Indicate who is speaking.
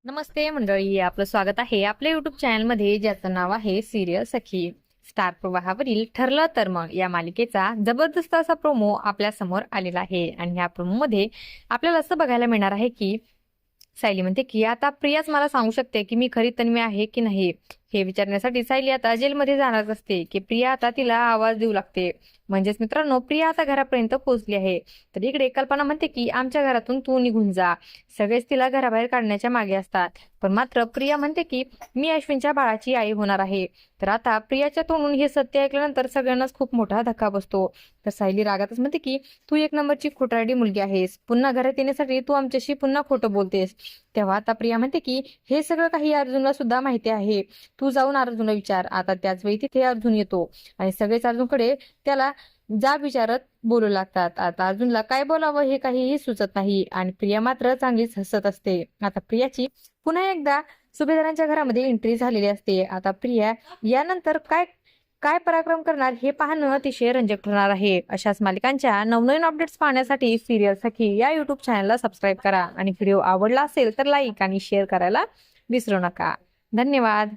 Speaker 1: नमस्ते मंडळी, आपलं स्वागत आहे आपल्या युट्यूब चॅनलमध्ये, ज्याचं नाव आहे सिरियल सखी. स्टार प्रवाहावरील ठरलं तर मग या मालिकेचा जबरदस्त असा प्रोमो आपल्या समोर आलेला आहे. आणि या प्रोमो मध्ये आपल्याला असं बघायला मिळणार आहे की सायली म्हणते की आता प्रियाच मला सांगू शकते की मी खरी तन्वी आहे की नाही. हे विचारण्यासाठी सायली आता जेलमध्ये जाणारच असते की प्रिया आता तिला आवाज देऊ लागते. म्हणजेच मित्रांनो, प्रिया आता घरापर्यंत पोहोचली आहे. तर इकडे कल्पना म्हणते की आमच्या घरातून तू निघून जा. सगळेच तिला घराबाहेर काढण्याच्या मागे असतात, पण मात्र प्रिया म्हणते की मी अश्विनच्या बाळाची आई होणार आहे. तर आता प्रियाच्या तोंडून हे सत्य ऐकल्यानंतर सगळ्यांनाच खूप मोठा धक्का बसतो. तर सायली रागातच म्हणते की तू एक नंबरची खोटारडी मुलगी आहेस. पुन्हा घरात येण्यासाठी तू आमच्याशी पुन्हा खोटं बोलतेस. तेव्हा आता प्रिया म्हणते की हे सगळं काही अर्जुनला सुद्धा माहिती आहे. तू जाऊन अर्जुनला विचार. आता त्याच वेळी तिथे अर्जुन येतो आणि सगळेच अर्जुनकडे त्याला जा विचारत बोलू लागतात. आता अर्जुनला काय बोलावं हे काहीही सुचत नाही आणि प्रिया मात्र चांगलीच हसत असते. आता प्रियाची पुन्हा एकदा सुभेदारांच्या घरामध्ये एंट्री झालेली असते. आता प्रिया यानंतर काय काय पराक्रम करणार हे पाहणं अतिशय रंजक ठरणार आहे. अशाच मालिकांच्या नवनवीन अपडेट्स पाहण्यासाठी सिरियल सखी या युट्यूब चॅनलला सबस्क्राईब करा आणि व्हिडिओ आवडला असेल तर लाईक आणि शेअर करायला विसरू नका. धन्यवाद.